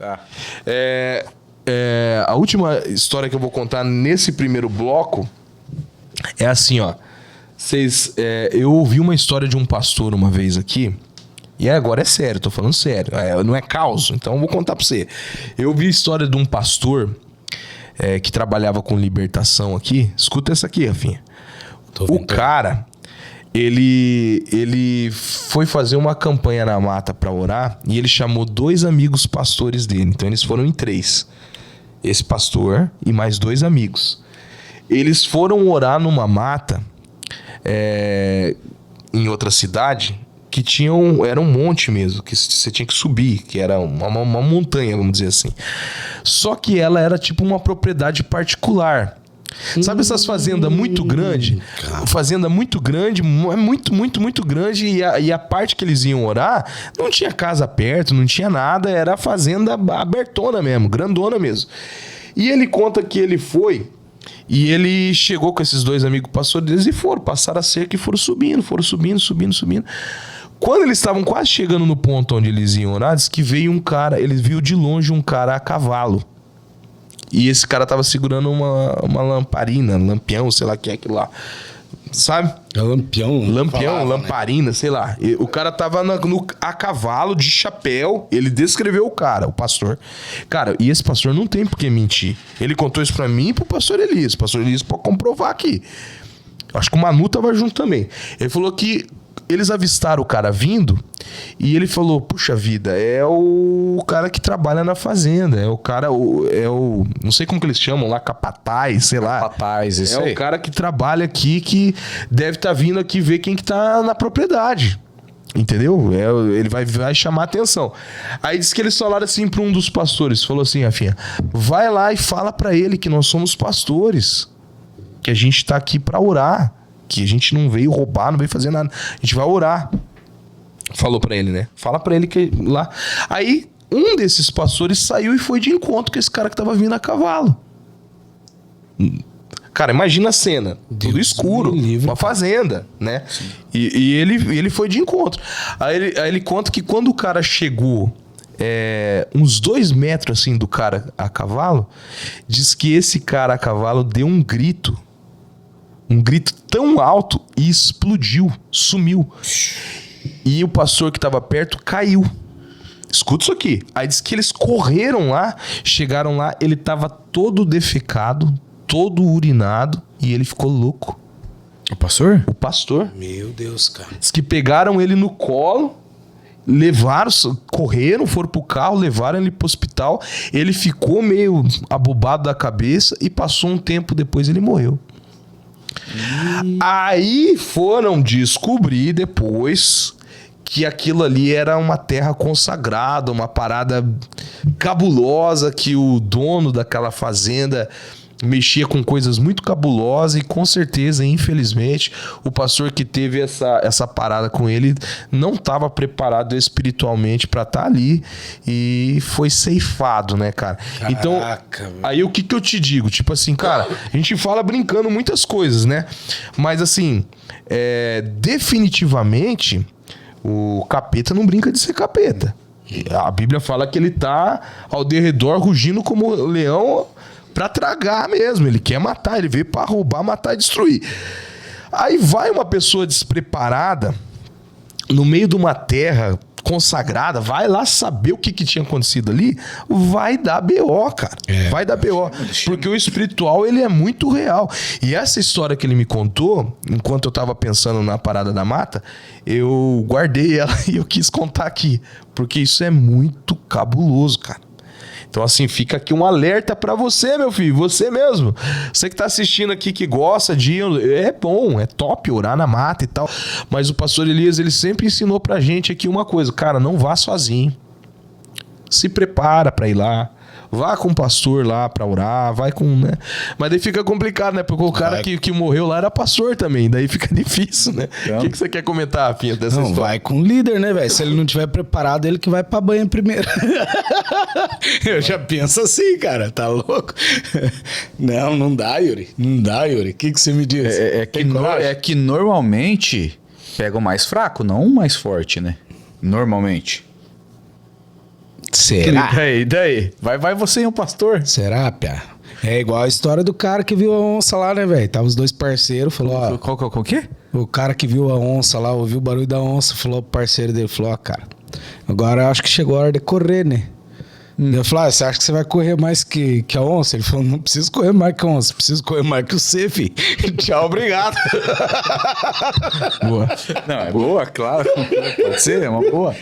Tá. A última história que eu vou contar nesse primeiro bloco é assim, ó. Eu ouvi uma história de um pastor uma vez aqui. E agora é sério, tô falando sério. Não é caos, então eu vou contar pra você. Eu ouvi a história de um pastor que trabalhava com libertação aqui. Escuta essa aqui, Rafinha. O cara, ele foi fazer uma campanha na mata pra orar e ele chamou 2 amigos pastores dele. Então eles foram em 3. Esse pastor e mais 2 amigos. Eles foram orar numa mata em outra cidade que era um monte mesmo, que você tinha que subir, que era uma montanha, vamos dizer assim. Só que ela era tipo uma propriedade particular. Sabe essas fazendas muito grandes? Fazenda muito grande, muito grande, e a parte que eles iam orar, não tinha casa perto, não tinha nada, era fazenda abertona mesmo, grandona mesmo. E ele conta que ele foi, e ele chegou com esses 2 amigos pastores deles e passaram a cerca e foram subindo. Quando eles estavam quase chegando no ponto onde eles iam orar, diz que veio um cara, ele viu de longe um cara a cavalo. E esse cara tava segurando uma lamparina, lampião, sei lá o que é aquilo lá. Sabe? Lampião, lamparina, né? Sei lá. E o cara tava a cavalo, de chapéu. Ele descreveu o cara, o pastor. Cara, e esse pastor não tem por que mentir. Ele contou isso pra mim e pro pastor Elias. O pastor Elias pode comprovar aqui. Acho que o Manu tava junto também. Ele falou que eles avistaram o cara vindo e ele falou, puxa vida, é o cara que trabalha na fazenda, é o cara, não sei como que eles chamam lá, capataz, sei lá. Capataz, isso aí. É o cara que trabalha aqui, que deve estar vindo aqui ver quem que tá na propriedade. Entendeu? Ele vai chamar atenção. Aí disse que eles falaram assim para um dos pastores, falou assim, Rafinha, vai lá e fala para ele que nós somos pastores, que a gente tá aqui para orar, que a gente não veio roubar, não veio fazer nada. A gente vai orar. Falou pra ele, né? Fala pra ele que lá... Aí, um desses pastores saiu e foi de encontro com esse cara que tava vindo a cavalo. Cara, imagina a cena. Tudo escuro. Uma fazenda, né? E ele foi de encontro. Aí ele conta que quando o cara chegou uns 2 metros, assim, do cara a cavalo, diz que esse cara a cavalo deu um grito tão alto e explodiu, sumiu. E o pastor que estava perto caiu. Escuta isso aqui. Aí diz que eles correram lá, chegaram lá, ele estava todo defecado, todo urinado, e ele ficou louco. O pastor? O pastor. Meu Deus, cara. Diz que pegaram ele no colo, levaram, correram, foram pro carro, levaram ele pro hospital. Ele ficou meio abobado da cabeça e passou um tempo depois ele morreu. Aí foram descobrir depois que aquilo ali era uma terra consagrada, uma parada cabulosa, que o dono daquela fazenda mexia com coisas muito cabulosas e com certeza, infelizmente, o pastor que teve essa parada com ele não estava preparado espiritualmente para estar ali e foi ceifado, né, cara? Caraca, então, aí o que eu te digo? Tipo assim, cara, a gente fala brincando muitas coisas, né? Mas assim, definitivamente, o capeta não brinca de ser capeta. A Bíblia fala que ele tá ao derredor rugindo como leão pra tragar mesmo. Ele quer matar, ele veio pra roubar, matar e destruir. Aí vai uma pessoa despreparada no meio de uma terra consagrada, vai lá saber o que tinha acontecido ali, vai dar BO, cara. Vai dar BO. Porque o espiritual, ele é muito real. E essa história que ele me contou, enquanto eu tava pensando na parada da mata, eu guardei ela e eu quis contar aqui. Porque isso é muito cabuloso, cara. Então, assim, fica aqui um alerta pra você, meu filho, você mesmo. Você que tá assistindo aqui, que gosta de... É bom, é top orar na mata e tal. Mas o pastor Elias, ele sempre ensinou pra gente aqui uma coisa. Cara, não vá sozinho. Se prepara pra ir lá. Vá com o pastor lá pra orar, vai com, né? Mas daí fica complicado, né? Porque o cara que morreu lá era pastor também, daí fica difícil, né? O que você quer comentar, Rafinha, dessa história? Vai com o líder, né, velho? Se ele não tiver preparado, ele que vai pra banho primeiro. Eu já penso assim, cara, tá louco? Não dá, Yuri. Não dá, Yuri. O que você me diz? É que normalmente pega o mais fraco, não o mais forte, né? Normalmente. Será? E daí? Vai você e um pastor? Será, Pia? É igual a história do cara que viu a onça lá, né, velho? Tava os dois parceiros, falou, ó... Qual o quê? O cara que viu a onça lá, ouviu o barulho da onça, falou pro parceiro dele, falou, ó, cara, agora eu acho que chegou a hora de correr, né? Eu falei, você acha que você vai correr mais que a onça? Ele falou, não preciso correr mais que a onça, preciso correr mais que você, filho. Tchau, obrigado. Boa. Não, é boa, claro. Pode ser, é uma boa.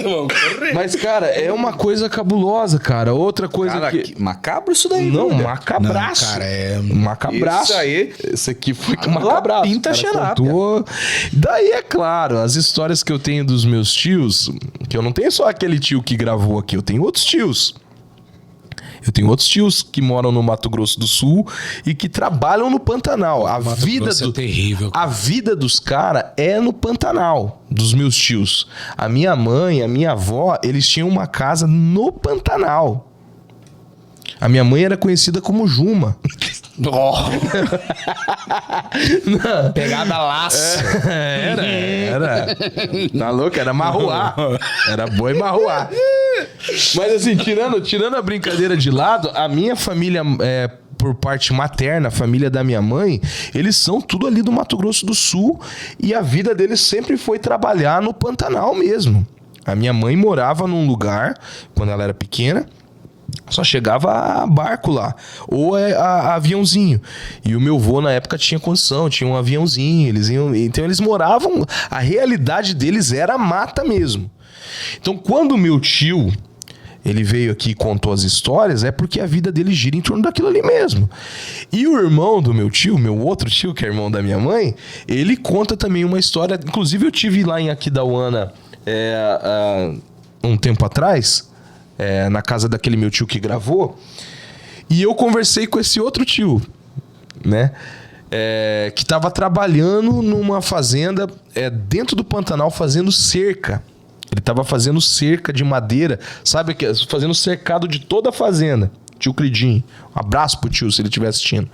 Vamos correr. Mas, cara, é uma coisa cabulosa, cara. Outra coisa Cara, que... macabro isso daí, Não, velho. macabraço. Não, cara, é... Macabraço. Isso aí. Esse aqui foi macabraço. Pinta Cara, xarápia. contou. Daí, é claro, as histórias que eu tenho dos meus tios, que eu não tenho só aquele tio que gravou aqui, eu tenho outros tios. Eu tenho outros tios que moram no Mato Grosso do Sul e que trabalham no Pantanal. Mato Grosso é terrível, cara. A vida dos caras é no Pantanal, dos meus tios. A minha mãe, a minha avó, eles tinham uma casa no Pantanal. A minha mãe era conhecida como Juma. Pegada laço. Era. Tá louco? Era marruá. Era boi marruá. Mas assim, tirando a brincadeira de lado, a minha família, por parte materna, a família da minha mãe, eles são tudo ali do Mato Grosso do Sul e a vida deles sempre foi trabalhar no Pantanal mesmo. A minha mãe morava num lugar, quando ela era pequena, só chegava a barco lá, ou a aviãozinho. E o meu avô na época tinha condição, tinha um aviãozinho, então eles moravam, a realidade deles era mata mesmo. Então quando o meu tio, ele veio aqui e contou as histórias, é porque a vida dele gira em torno daquilo ali mesmo. E o irmão do meu tio, meu outro tio, que é irmão da minha mãe, ele conta também uma história, inclusive eu tive lá em Aquidauana um tempo atrás, na casa daquele meu tio que gravou, e eu conversei com esse outro tio, né? Que estava trabalhando numa fazenda dentro do Pantanal, fazendo cerca. Ele estava fazendo cerca de madeira, sabe? Fazendo cercado de toda a fazenda. Tio Cridinho. Um abraço pro tio, se ele estiver assistindo.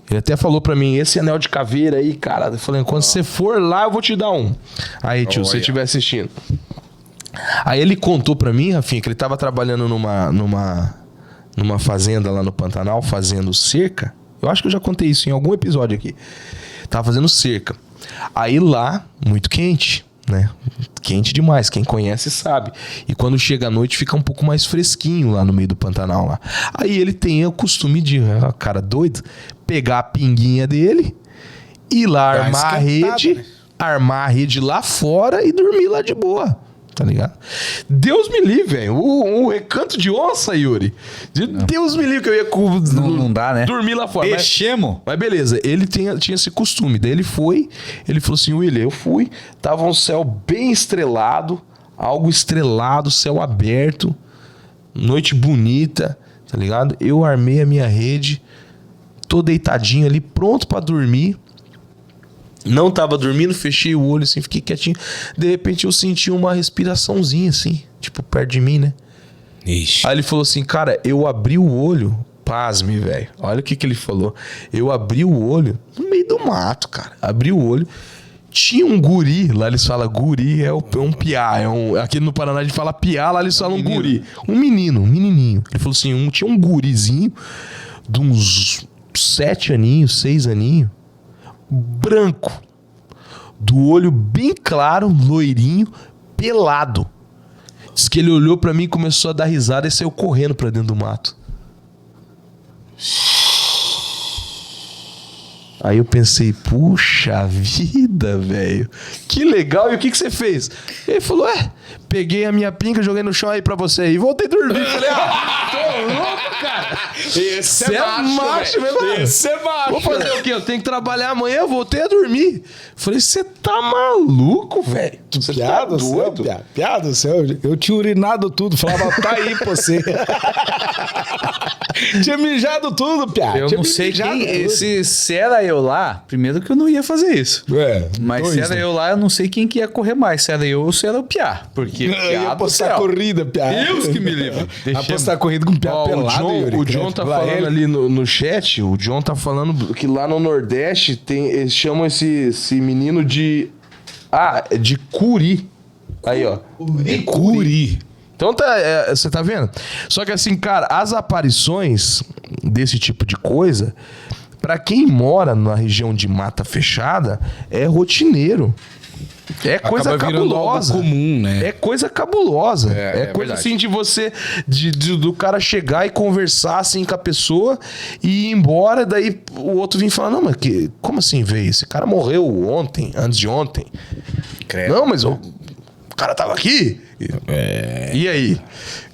Ele até falou pra mim, esse anel de caveira aí, cara. Eu falei, quando você for lá, eu vou te dar um. Aí, tio, se você estiver assistindo. Aí ele contou pra mim, Rafinha, que ele tava trabalhando numa fazenda lá no Pantanal, fazendo cerca. Eu acho que eu já contei isso em algum episódio aqui. Tava fazendo cerca. Aí lá, muito quente, né? Quente demais, quem conhece sabe. E quando chega a noite fica um pouco mais fresquinho lá no meio do Pantanal lá. Aí ele tem o costume de, cara doido, pegar a pinguinha dele, ir lá armar a rede lá fora e dormir lá de boa. Tá ligado? Deus me livre, velho. Um recanto de onça, Yuri. Deus me livre que eu ia não dá, né? Dormir lá fora. Deixemos. Mas beleza, ele tinha esse costume. Daí ele falou assim, William, eu fui, tava um céu bem estrelado, algo estrelado, céu aberto, noite bonita, tá ligado? Eu armei a minha rede, tô deitadinho ali, pronto pra dormir. Não tava dormindo, fechei o olho assim, fiquei quietinho. De repente eu senti uma respiraçãozinha assim, tipo perto de mim, né? Ixi. Aí ele falou assim, cara, eu abri o olho, pasme, velho. Olha o que ele falou. Eu abri o olho no meio do mato, cara. Abri o olho. Tinha um guri, lá eles falam guri, é um piá. Aqui no Paraná a gente fala piá, lá eles falam guri. Um menininho. Ele falou assim, tinha um gurizinho de uns 7 aninhos, 6 aninhos. Branco, do olho bem claro, loirinho, pelado. Diz que ele olhou pra mim e começou a dar risada e saiu correndo pra dentro do mato. Aí eu pensei, puxa vida, velho, que legal. E o que você fez? Ele falou, peguei a minha pinga, joguei no chão aí pra você e voltei a dormir. Falei, tô louco, cara. Esse é macho, meu irmão. Esse é macho. Vou fazer o quê? Eu tenho que trabalhar amanhã, eu voltei a dormir. Falei, você tá maluco, velho? Você tá doido? Piada, céu. Eu tinha urinado tudo, falava, tá aí pra você. Tinha mijado tudo, piada. Eu não sei se era eu lá, primeiro que eu não ia fazer isso. Mas se era eu lá, eu não sei quem que ia correr mais. Se era eu ou se era o Piá. Porque eu ia apostar corrida, Piá. Deus que me livre. Apostar corrida com o Piá pelado, o John tá falando ali no chat, o John tá falando que lá no Nordeste eles chamam esse menino de curi. Aí, ó. É curi. Então você tá vendo? Só que assim, cara, as aparições desse tipo de coisa, pra quem mora na região de mata fechada, é rotineiro. É coisa Acaba virando cabulosa. algo comum, né? É coisa cabulosa. É coisa verdade. assim de você, do cara chegar e conversar assim com a pessoa e ir embora, daí o outro vir falar, não, mas como assim, velho? Esse cara morreu ontem, antes de ontem. Credo. Não, mas o cara tava aqui. E aí?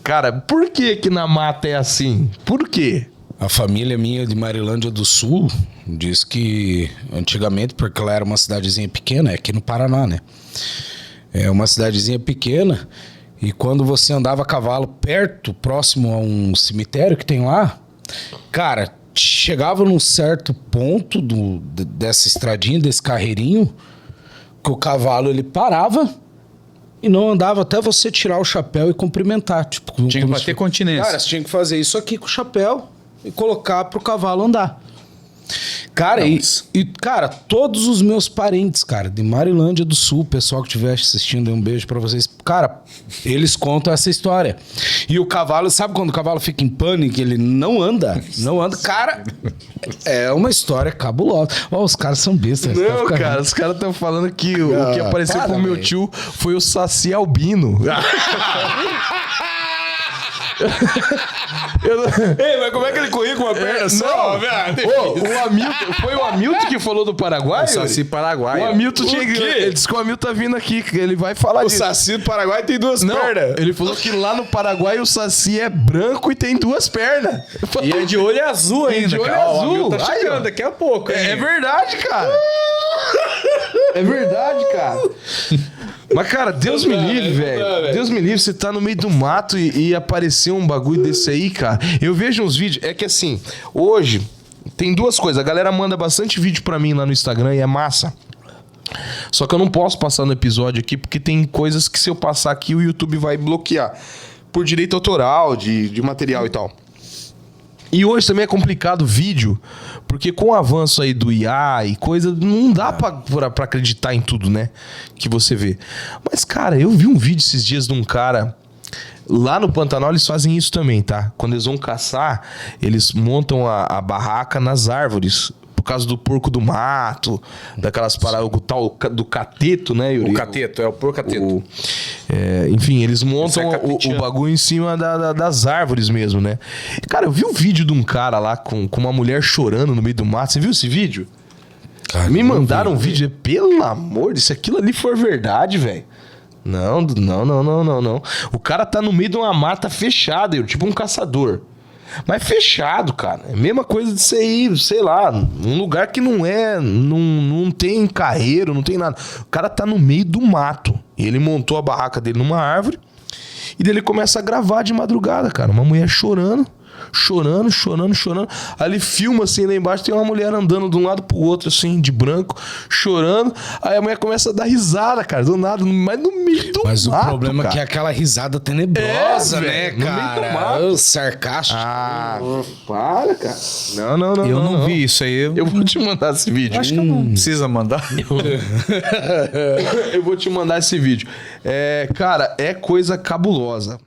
Cara, por que na mata é assim? Por quê? A família minha de Marilândia do Sul diz que antigamente, porque ela era uma cidadezinha pequena, é aqui no Paraná, né? É uma cidadezinha pequena e quando você andava a cavalo perto, próximo a um cemitério que tem lá, cara, chegava num certo ponto dessa estradinha, desse carreirinho, que o cavalo ele parava e não andava até você tirar o chapéu e cumprimentar. Tipo, Tinha que bater continência. Cara, você tinha que fazer isso aqui com o chapéu e colocar pro cavalo andar. Cara, cara, todos os meus parentes, cara, de Marilândia do Sul, pessoal que estiver assistindo, um beijo pra vocês. Cara, eles contam essa história. E o cavalo, sabe quando o cavalo fica em pânico, ele não anda? Não anda. Cara, é uma história cabulosa. Ó, os caras são bestas. Não, cara, os caras estão falando que o que apareceu pro meu tio foi o Saci Albino. Ei, mas como é que ele corria com uma perna só? Foi o Hamilton que falou do Paraguai? O Saci Paraguai. O Hamilton tinha que... Ele disse que o Hamilton tá vindo aqui, que ele vai falar disso. O Saci do Paraguai tem duas pernas. Ele falou que lá no Paraguai o Saci é branco e tem duas pernas. E é de olho azul ainda, de olho cara. Ó, azul. O Hamilton tá Aí, chegando ó. daqui a pouco. É verdade, cara. É verdade, cara. Mas, cara, Deus me livre, velho. Deus me livre, você tá no meio do mato e aparecer um bagulho desse aí, cara. Eu vejo uns vídeos, é que assim, hoje tem duas coisas. A galera manda bastante vídeo pra mim lá no Instagram e é massa. Só que eu não posso passar no episódio aqui, porque tem coisas que se eu passar aqui o YouTube vai bloquear. Por direito autoral, de material e tal. E hoje também é complicado o vídeo, porque com o avanço aí do IA e coisa, não dá pra acreditar em tudo, né? Que você vê. Mas, cara, eu vi um vídeo esses dias de um cara... Lá no Pantanal eles fazem isso também, tá? Quando eles vão caçar, eles montam a barraca nas árvores. Por causa do porco do mato, daquelas paradas, o tal do cateto, né, Yuri? O cateto, é o porco cateto. Enfim, eles montam Isso é o bagulho em cima das árvores mesmo, né? E, cara, eu vi um vídeo de um cara lá com uma mulher chorando no meio do mato. Você viu esse vídeo? Cara, Me mandaram um vídeo. Pelo amor, se aquilo ali for verdade, velho. Não. O cara tá no meio de uma mata fechada, tipo um caçador. Mas fechado, cara. É a mesma coisa de você ir, sei lá, num lugar que não tem carreiro, não tem nada. O cara tá no meio do mato. E ele montou a barraca dele numa árvore. E daí ele começa a gravar de madrugada, cara. Uma mulher chorando. Aí ele filma assim, lá embaixo tem uma mulher andando de um lado pro outro, assim, de branco, chorando. Aí a mulher começa a dar risada, cara, do nada, mas no meio do Mas mato, o problema cara. é que é aquela risada tenebrosa, né, velho, no meio do cara? mato. Sarcástico. Para, cara. Não. Eu não vi isso aí. Eu vou te mandar esse vídeo. Acho que eu não precisa mandar. Eu vou te mandar esse vídeo. Cara, é coisa cabulosa.